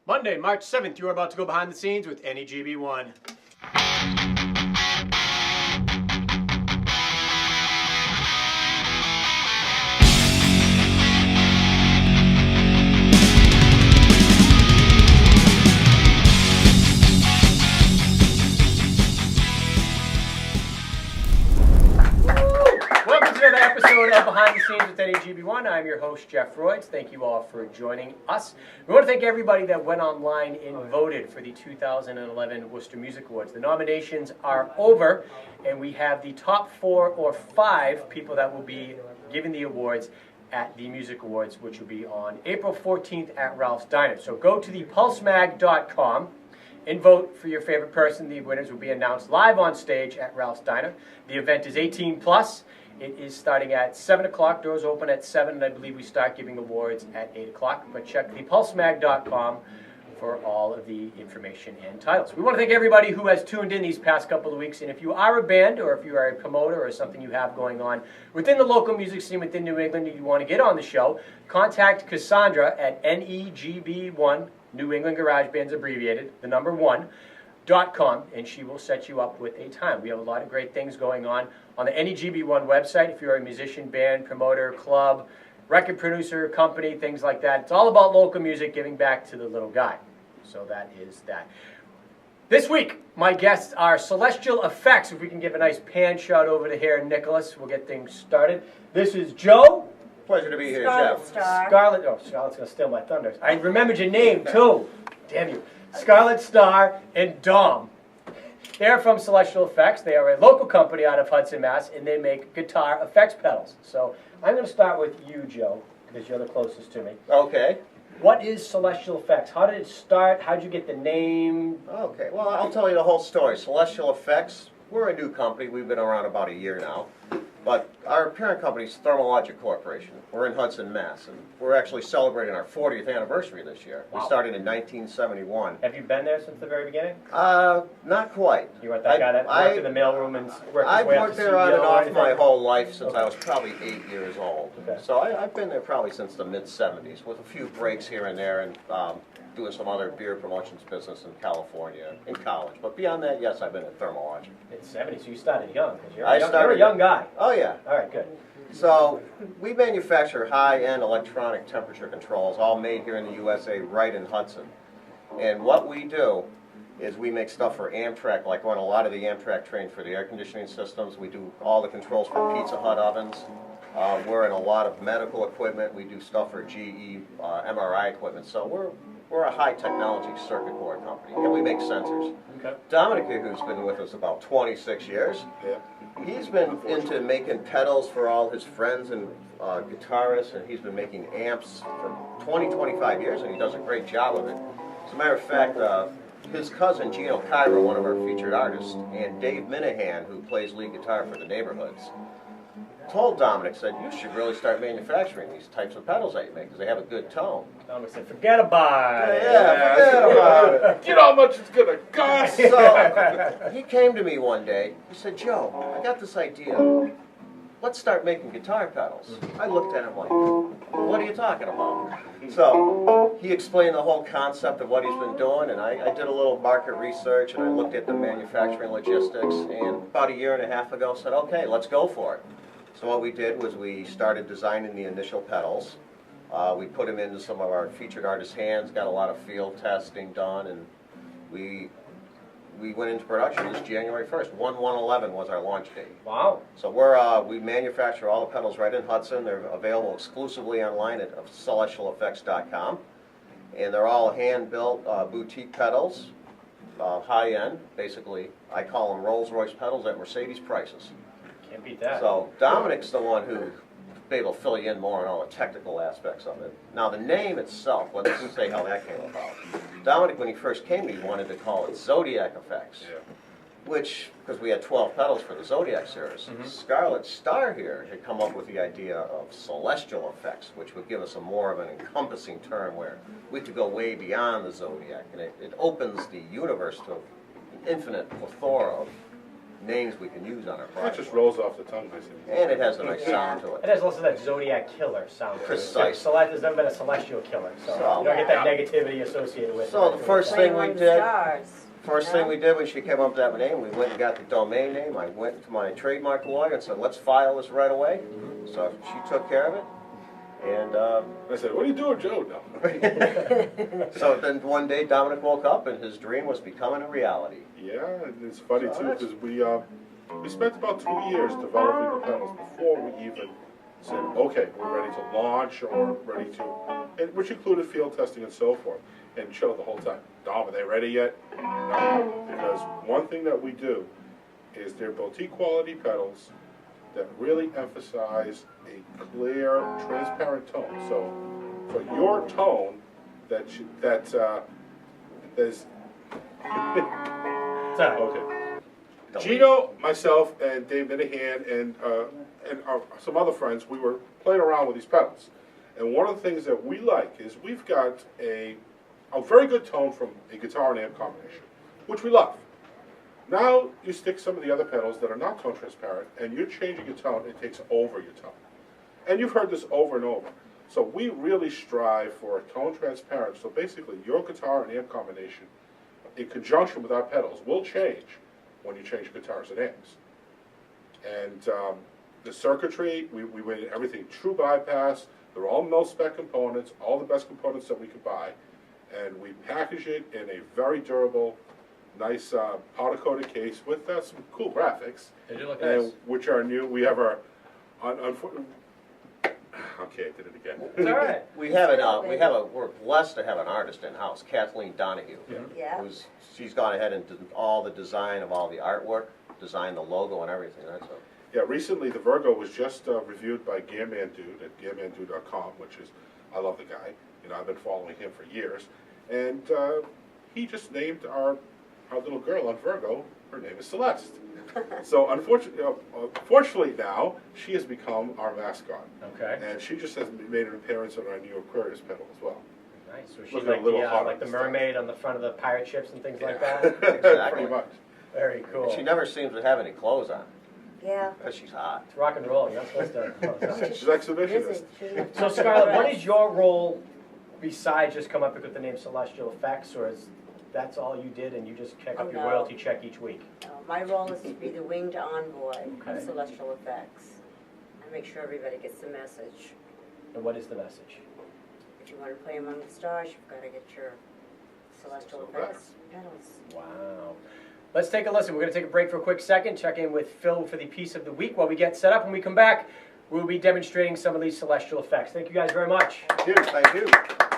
Monday, March 7th, you are about to go behind the scenes with NEGB1. Welcome to another episode of Behind the Scenes with NEGB1. I'm your host, Jeff Royds. Thank you all for joining us. We want to thank everybody that went online and voted for the 2011 Worcester Music Awards. The nominations are over, and we have the top 4 or 5 people that will be giving the awards at the Music Awards, which will be on April 14th at Ralph's Diner. So go to thepulsemag.com and vote for your favorite person. The winners will be announced live on stage at Ralph's Diner. The event is 18 plus. It is starting at 7 o'clock. Doors open at 7, and I believe we start giving awards at 8 o'clock. But check thepulsemag.com for all of the information and titles. We want to thank everybody who has tuned in these past couple of weeks. And if you are a band or if you are a promoter or something you have going on within the local music scene within New England and you want to get on the show, contact Cassandra at NEGB1, New England Garage Band's abbreviated, the number 1.com, and she will set you up with a time. We have a lot of great things going on the NEGB1 website. If you're a musician, band, promoter, club, record producer, company, things like that, it's all about local music, giving back to the little guy. So that is that. This week, my guests are Celestial Effects. If we can give a nice pan shot over to here, Nicholas, we'll get things started. This is Joe. Pleasure to be here, Scarlet Jeff. Star. Scarlet, oh, Scarlet's going to steal my thunder. I remembered your name, too. Damn you. Scarlet Star and Dom. They're from Celestial Effects. They are a local company out of Hudson, Mass., and they make guitar effects pedals. So I'm going to start with you, Joe, because you're the closest to me. Okay. What is Celestial Effects? How did it start? How did you get the name? Okay. Well, I'll tell you the whole story. Celestial Effects, we're a new company. We've been around about a year now. But our parent company is Thermologic Corporation. We're in Hudson, Mass., and we're actually celebrating our 40th anniversary this year. Wow. We started in 1971. Have you been there since the very beginning? Not quite. You weren't that guy that worked in the mailroom and worked his I've way up worked to there on CEO and or off anything? my whole life since Okay. I was probably 8 years old. Okay. So I've been there probably since the mid-'70s, with a few breaks here and there, and doing some other beer promotions business in California in college. But beyond that, yes, I've been at Thermologic. It's 70, so you started young. 'Cause you're, I you're started- a young guy. Oh yeah. All right, good. So we manufacture high-end electronic temperature controls, all made here in the USA, right in Hudson. And what we do is we make stuff for Amtrak, like on a lot of the Amtrak trains for the air conditioning systems. We do all the controls for Pizza Hut ovens. We're in a lot of medical equipment. We do stuff for GE MRI equipment. So we're a high technology circuit board company, and we make sensors. Okay. Dominic, who's been with us about 26 years, he's been into making pedals for all his friends and guitarists, and he's been making amps for 25 years, and he does a great job of it. As a matter of fact, his cousin, Gino Cairo, one of our featured artists, and Dave Minahan, who plays lead guitar for the Neighborhoods, told Dominic, said, you should really start manufacturing these types of pedals that you make, because they have a good tone. Dominic said, forget about it. Yeah, forget about it. You know how much it's gonna cost? So he came to me one day. He said, Joe, I got this idea. Let's start making guitar pedals. I looked at him like, what are you talking about? So he explained the whole concept of what he's been doing, and I did a little market research, and I looked at the manufacturing logistics, and about a year and a half ago said, okay, let's go for it. So what we did was we started designing the initial pedals. We put them into some of our featured artists' hands, got a lot of field testing done, and we went into production this January 1st. 1/1/11 was our launch date. Wow. So we manufacture all the pedals right in Hudson. They're available exclusively online at celestialeffects.com. And they're all hand-built boutique pedals, high-end. Basically, I call them Rolls-Royce pedals at Mercedes prices. Can't beat that. So Dominic's the one who be able to fill you in more on all the technical aspects of it. Now the name itself, let's say how that came about. Dominic, when he first came to me, wanted to call it Zodiac Effects, which, because we had 12 pedals for the Zodiac series, Scarlet Star here had come up with the idea of Celestial Effects, which would give us a more of an encompassing term where we could go way beyond the Zodiac, and it opens the universe to an infinite plethora of names we can use on our That product. just rolls off the tongue, basically. And it has a nice sound to It it. has also that Zodiac killer sound to it. Precisely. There's never been a celestial killer, so So- you don't get that negativity associated with it. So the first thing we Playing did, stars. first thing we did when she came up with that name, we went and got the domain name. I went to my trademark lawyer and said, let's file this right away. So she took care of it. And I said, what are you doing, Joe? No. so then one day Dominic woke up and his dream was becoming a reality. Yeah, and it's funny too, because we spent about 2 years developing the pedals before we even said, okay, we're ready to launch or ready to, and which included field testing and so forth. And Joe the whole time, Dom, are they ready yet? No, because one thing that we do is they're boutique quality pedals that really emphasize a clear, transparent tone. So for your tone, there's Sorry. okay. Gino, myself, and Dave Minahan, and some other friends, we were playing around with these pedals. And one of the things that we like is we've got a very good tone from a guitar and amp combination, which we love. Now you stick some of the other pedals that are not tone transparent, and you're changing your tone, it takes over your tone. And you've heard this over and over. So we really strive for a tone transparent, so basically your guitar and amp combination, in conjunction with our pedals, will change when you change guitars and amps. And the circuitry, we made everything true bypass. They're all mil-spec components, all the best components that we could buy. And we package it in a very durable, nice powder-coated case with some cool graphics. They do look and nice. which are new. We have our, okay, I did it again. It's all right. We're blessed to have an artist in house, Kathleen Donahue. Yeah. She's gone ahead and did all the design of all the artwork, designed the logo and everything. That's a, Yeah, recently the Virgo was just reviewed by Gearman Dude at gearmandude.com, which is, I love the guy. You know, I've been following him for years. And he just named our little girl on Virgo, her name is Celeste. So unfortunately now, she has become our mascot. Okay. And she just has made an appearance on our new Aquarius pedal as well. Nice. So she's Looking a like little hot like the on this mermaid on the front of the pirate ships and things like that. Pretty much. Very cool. she never seems to have any clothes on, Yeah. because she's hot. It's rock and roll. You're not supposed to. She's exhibitionist. Busy. Shouldn't have So time for Scarlett, the what rest. is your role besides just come up with the name Celestial Effects, or is that's all you did and you just pick up Oh, your no. royalty check each week? My role is to be the winged envoy Okay. of Celestial Effects. I make sure everybody gets the message. And what is the message? If you want to play among the stars, you've got to get your Celestial Effects pedals. Wow. Let's take a listen. We're going to take a break for a quick second, check in with Phil for the piece of the week. While we get set up, when we come back, we'll be demonstrating some of these celestial effects. Thank you guys very much. Thank you.